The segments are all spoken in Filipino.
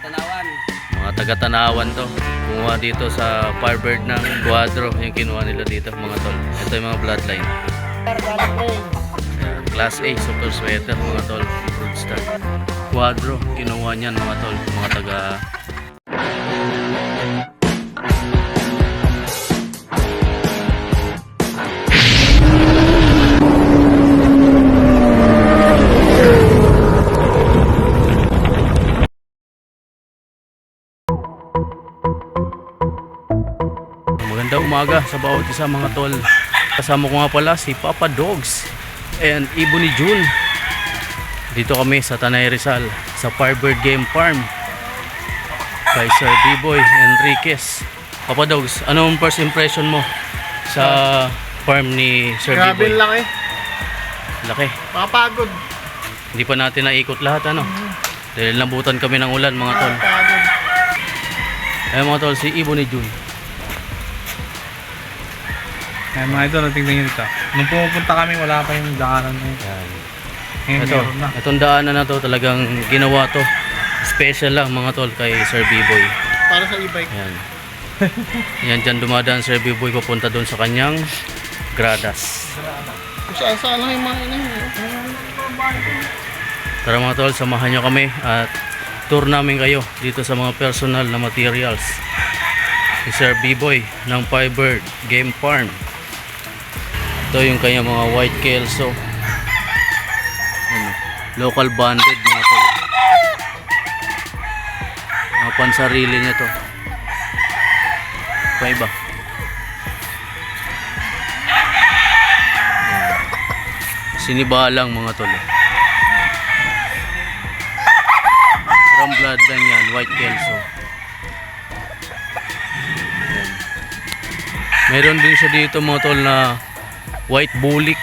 Tanawan. Mga taga-Tanawan to. Kumuha dito sa Firebird ng Quadro. Yung kinuha nila dito mga tol. Ito yung mga bloodline. Ayan, Class A super sweater mga tol. Broadstar. Quadro. Kinuha niyan mga tol. Mga taga... Magandang umaga sa bawat isa mga tol. Kasama ko nga pala si Papa Dogs and Ebony June. Dito kami sa Tanay Rizal sa Firebird Game Farm kay Sir B-Boy Enriquez. Papa Dogs, anong first impression mo sa farm ni Sir Grabe B-Boy? laki. Laki. Makapagod. Hindi pa natin naikot lahat ano. Dahil nabutan kami ng ulan mga tol. Makapagod. Ayun mga tol, si Ebony June. Ayan mga idol, tingnan nyo dito. Nung pumupunta kami, wala pa yung daanan na yun. Yan. Ngayon Ito, meron na. itong daanan na to talagang ginawa to. Special lang mga tol kay Sir B-Boy. Para sa e-bike. Yan. Yan dyan dumadaan Sir B-Boy papunta doon sa kanyang gradas. Kasi saan lang yung mga inahin. Tara mga tol, samahan nyo kami at tour namin kayo dito sa mga personal na materials ni Sir B-Boy ng Firebird Game Farm. Ito yung kanyang mga white kelso. Local banded mga tol. Mga pansarili niya to. Pa iba. Sinibalang mga tol. From bloodline yan, white kelso. Ayan. Meron din siya dito mga tol na white bulik.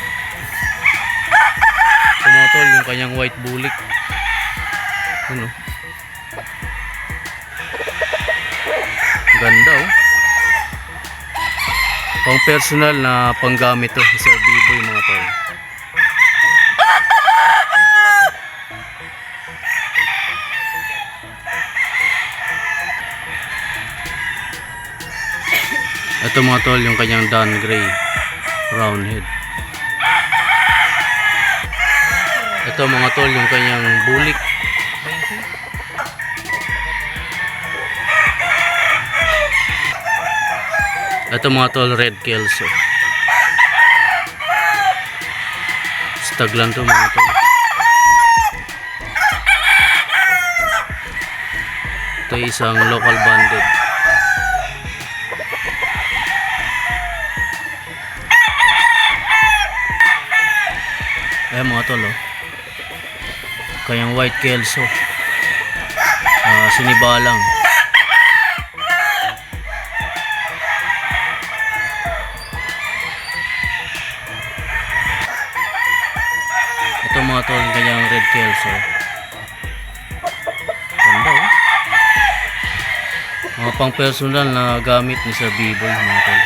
Ito mga tol, yung kanyang white bulik. Ano? Ganda oh. Pang personal na panggamit to sa B-Boy mga tol. Ito mga tol, yung kanyang Dan Gray round head. Ito mga tol, yung kanyang bulik. Ito mga tol, red kelso. Stag lang to mga tol. Ito isang local banded. Ayan mga tol oh. Kayang white kelso. Sinibalang. Ito mga tol, kanyang red kelso. Ganda oh. Mga pang personal na gamit ni Sir B-Boy mga tol.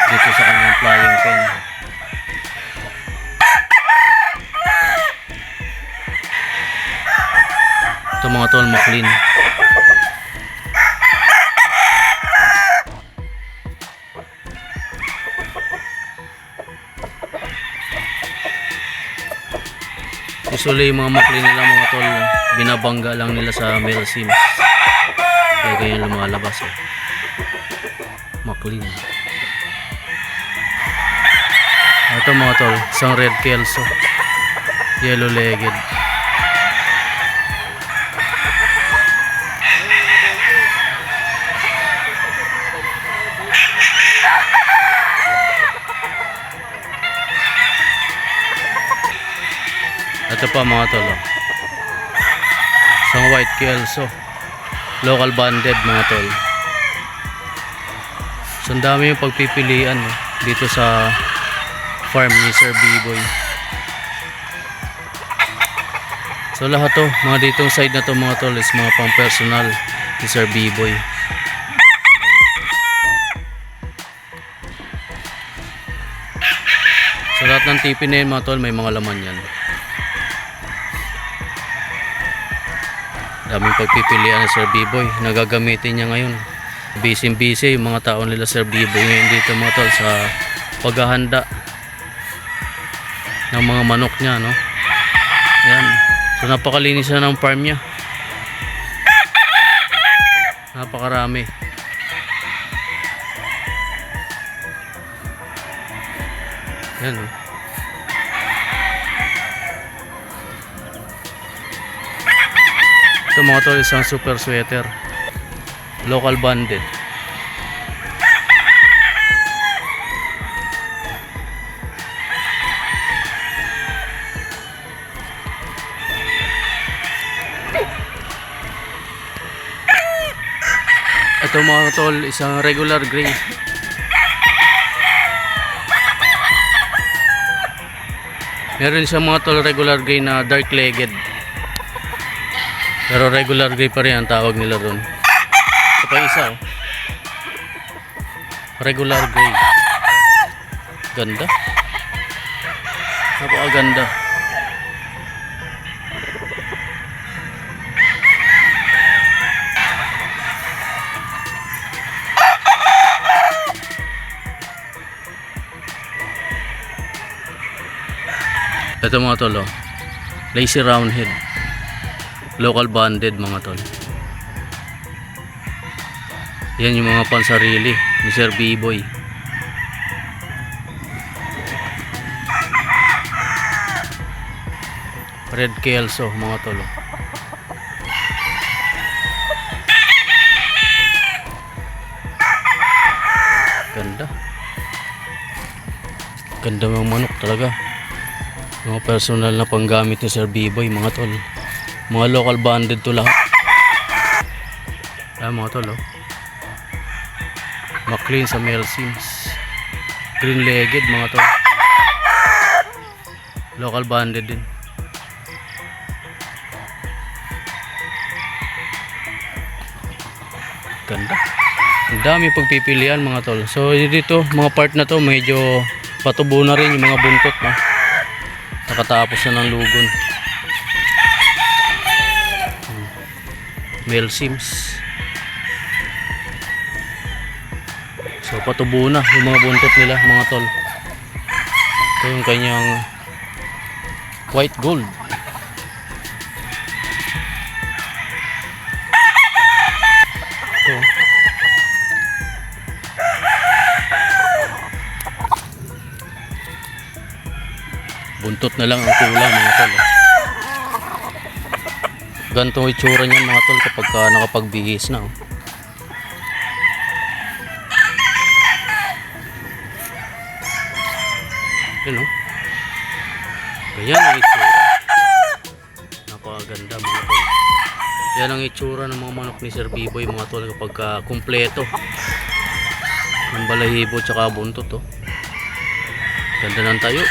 Dito sa kanyang flying pen. Ito mga tol, McLean. Usually yung mga McLean nila mga tol, binabangga lang nila sa male sims. Kaya ganyan lumalabas eh. McLean. Ito mga tol, isang red kelso. Yellow legged. Ito pa mga tol oh. Isang white kelso. Local banded mga tol. So ang dami yung pagpipilian oh, dito sa farm ni Sir B-Boy. So lahat to, mga ditong side na to mga tol is mga pang personal ni Sir B-Boy. So lahat ng tipin na yun mga tol, may mga laman yan. Daming pagpipilian ni Sir B-Boy na gagamitin niya ngayon. Busy yung mga tao nila Sir B-Boy ngayon dito mga tol sa paghahanda ng mga manok niya, no? Ayan. So napakalinis na ng farm niya. Napakarami. Ayan, no? Ito mga tol, isang super sweater. Local banded. Ito mga tol, isang regular gray. Meron siyang mga tol regular gray na dark legged. Pero regular gray pa rin ang tawag nila doon. Ito pa isa, oh. Regular gray. Ganda. Napakaganda. Ito mga tol, oh. Lazy roundhead. Local banded mga tol. Yan yung mga pansarili ni Sir B-Boy. Red Kelso mga tol, oh. Ganda. Ganda ng manok talaga. Mga personal na panggamit ni Sir B-Boy mga tol. Mga local banded to lahat. Ayan mga tol, oh. McLean sa male Sims. Green legged mga tol. Local banded din. Ganda. Ang dami pagpipilian mga tol. So dito mga part na to medyo patubo na rin yung mga buntot, no? Nakatapos na ng lugon. Male Sims. So patubo na yung mga buntot nila mga tol. Ito yung kanyang white gold. Ito. Buntot na lang ang kulang mga tol. Ganito ang itsura niyan mga tol kapag nakapagbihis na, oh. Yan, oh. Ganyan ang itsura. Napakaganda mga tol. Yan ang itsura ng mga manok ni Sir B-Boy mga tol kapag kumpleto. Ang balahibo tsaka buntot, oh. Ganda ng tayo.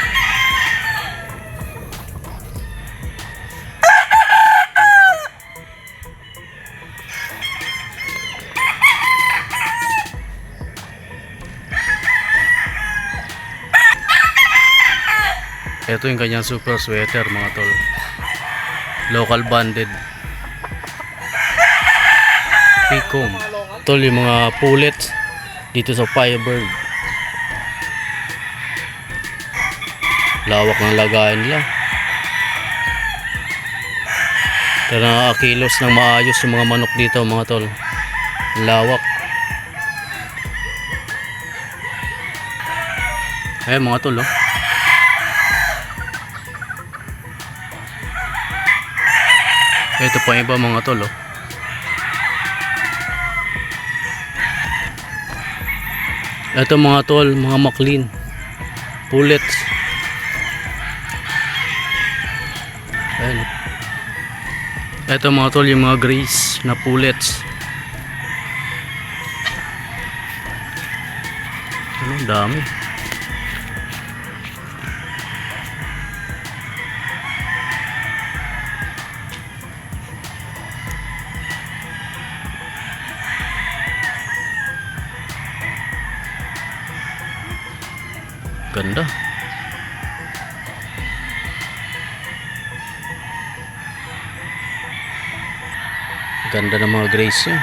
Ito yung kanyang super sweater mga tol. Local banded. Picom. Tol yung mga pullets dito sa Firebird. Lawak ng lagayan nila. Pero nakakakilos ng maayos yung mga manok dito mga tol. Lawak. Ayan mga tol, oh. Ito pa iba mga tol, oh. Ito mga tol, mga McLean pullets. Ayan. Ito mga tol, yung mga grays na pullets. Ano, dami. Ganda. Ganda ng mga grace niya.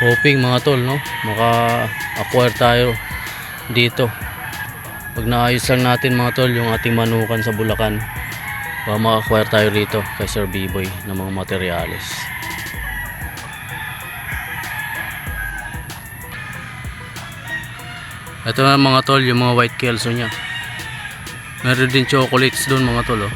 Hoping mga tol, no, maka-acquire tayo dito. Pag naayos lang natin mga tol yung ating manukan sa Bulacan, baka maka-acquire tayo rito kay Sir B-Boy ng mga materyales. Ito na mga tol yung mga white kelso niya. Meron din chocolates doon mga tol, oh.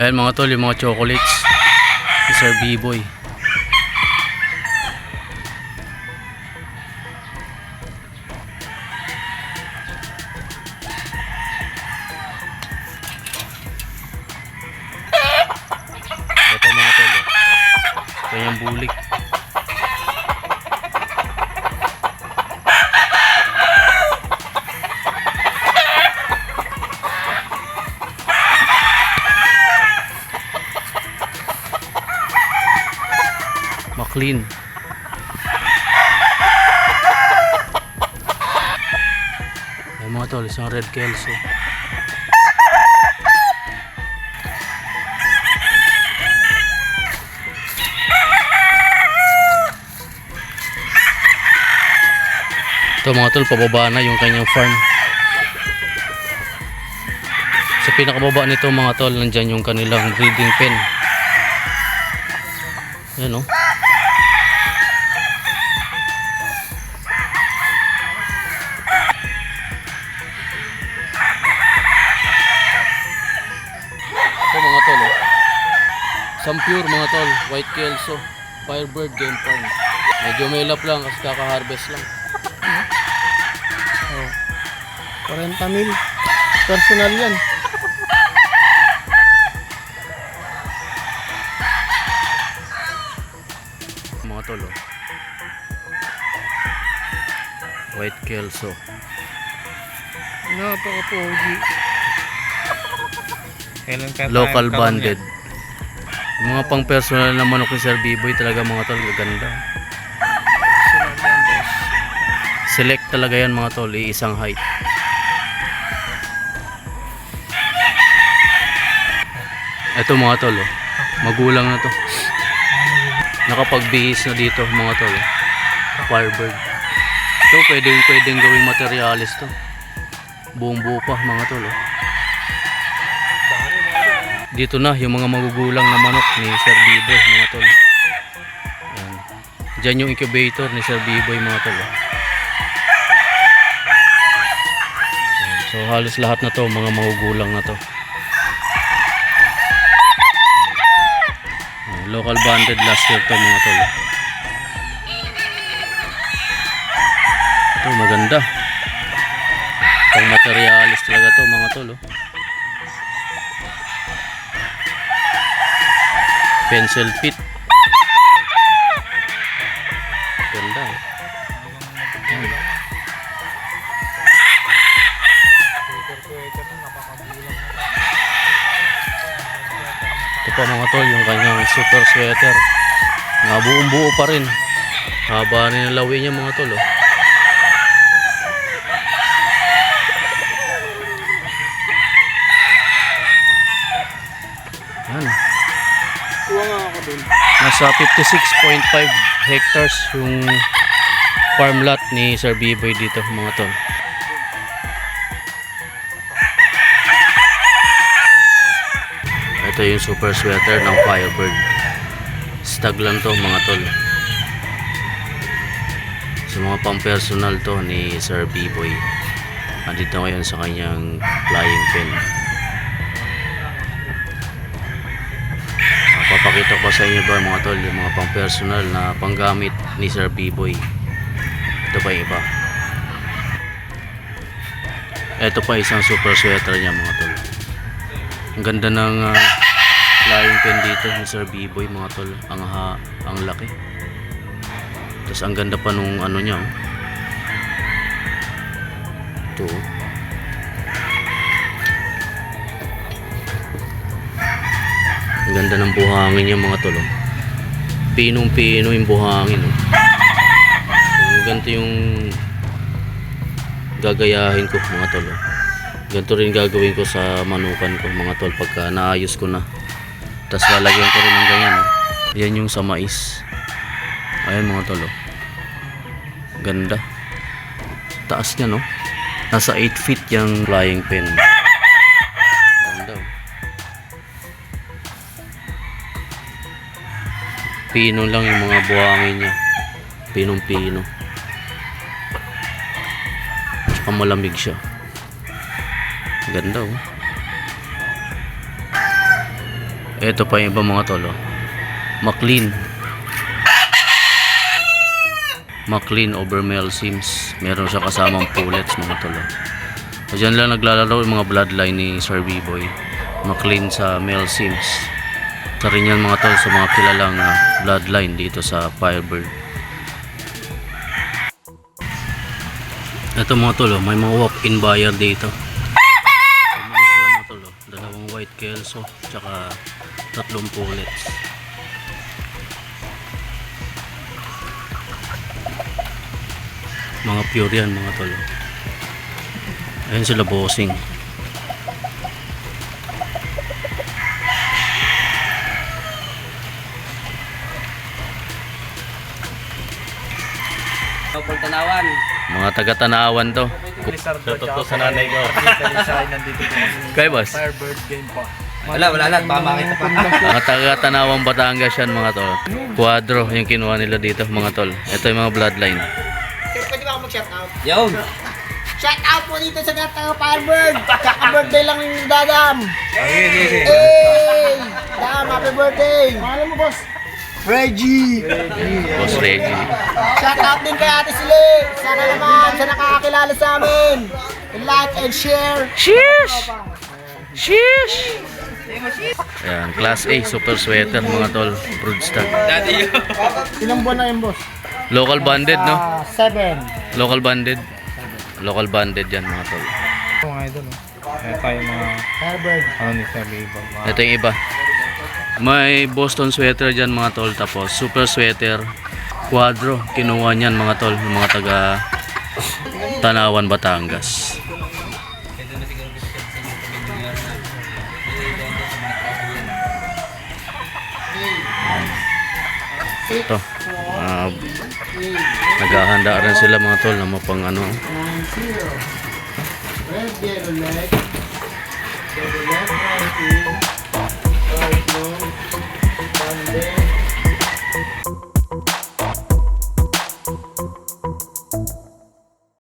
Ayan mga tol yung mga chocolates ni Sir B-Boy. Ito mga tol, oh. Ito yung bulik. Clean. Ay mga tol, isang red kelso. Ito mga tol, pababa na yung kanyang farm. Sa pinakababa nito mga tol, nandyan yung kanilang breeding pen. Ayan, oh. Mga tol, oh. Some pure mga tol, white kelso, Firebird Game Farm. Medyo may lap lang kasi kaka-harvest lang. Oh. 40 mil. Personal yan. Mga tol, oh. White kelso. Napaka-pogi. Kailan kaya Local tayo banded. Yung mga pang personal na manok ni Sir B-Boy talaga mga tol, gaganda. Select talaga yan mga tol, iisang height. Ito mga tol, oh. Magulang na to. Nakapagbihis na dito mga tol, oh. Firebird. Ito pwedeng gawing materialis to. Buong buo pa mga tol, oh. Dito na yung mga magugulang na manok ni Sir B-Boy mga tol. Ayan. Diyan yung incubator ni Sir B-Boy mga tol, oh. Ayan. So halos lahat na to mga magugulang na to. Ayan. Local banded last year to mga tol, oh. Ito maganda. Pang materialis talaga to mga tol, oh. Pencil pit. Ganda, eh. Ayan. Ito pa mga tol yung kanyang super sweater. Nabuong buo pa rin. Haba rin ang lawi niya mga tol, oh. Yan. Kuha nga ako dun. Nasa 56.5 hectares yung farm lot ni Sir B-Boy dito mga tol. Ito yung super sweater ng Firebird. Stag lang to mga tol. Sa mga pang-personal to ni Sir B-Boy. Andito ngayon sa kanyang flying pen. Papakita ko sa inyo ba mga tol yung mga pang-personal na panggamit ni Sir B-Boy. Ito pa yung iba. Ito pa isang super sweater niya mga tol. Ang ganda ng flying pen dito ni Sir B-Boy mga tol. Ang laki. Tapos ang ganda pa nung ano niya. Ito. Ang ganda ng buhangin niya mga tol, oh. Pinong-pino yung buhangin, oh. So, ganito yung gagayahin ko mga tol. Ganito rin gagawin ko sa manukan ko mga tol pagka naayos ko na. Tapos lalagyan ko rin ng ganyan. Yan yung sa mais. Ayan mga tol. Ganda. Taas niya no. Nasa 8 feet yung flying pin. Ganda. Pino lang yung mga buhangin niya. Pinong-pino. Tsaka malamig siya. Ganda oh. Ito pa yung iba mga tol oh. McLean over Mel Sims. Meron siya kasamang pullets mga tol oh. So dyan lang naglalaro yung mga bloodline ni Sir B-Boy. McLean sa Mel Sims. Isa rin yan mga tol sa mga kilalang bloodline dito sa Firebird. Ito mga tol oh, may mga walk-in buyer dito. Pumili sila mga tol oh, dalawang white kelso tsaka 3 pullets. Mga pure yan mga tol oh. Ayan sila bossing. Tanawan. Mga taga-Tanawan to. Totoo sa nanay ko. Kay boss. Firebird game pa. Wala lang. Baka makita pa. Mga taga-Tanawang Batangas yan mga tol. Quadro yung kinuha nila dito mga tol. Ito yung mga bloodline. Sir, pwede ba ako mag-shout out? Yun. Shout out po dito sa Gatang Firebird. Kaka-birthday lang yung Dadam. Sige. Hey! Dam, happy birthday! Mahal mo, boss? Reggie! Boss Reggie. Shout out din kay Ate Sili. Sana naman sa nakakakilala sa amin. Like and share. Sheesh! Sheesh! Ayan, class A super sweater mga tol. Broodstock. Dati yun. Ilang buwan na yun, boss? Local banded no? 7. Local banded. Local banded yan mga tol. Ito mga idol. Ito yung mga Firebird. ano ni Sir B-Boy. Ito yung iba. May Boston sweater dyan mga tol. Tapos super sweater. Quadro. Kinuha niyan mga tol. Yung mga taga Tanawan, Batangas. Ito. Naghahanda rin sila mga tol na mapang ano. Red, yellow leg. Yellow leg, right in. Right long. Down there.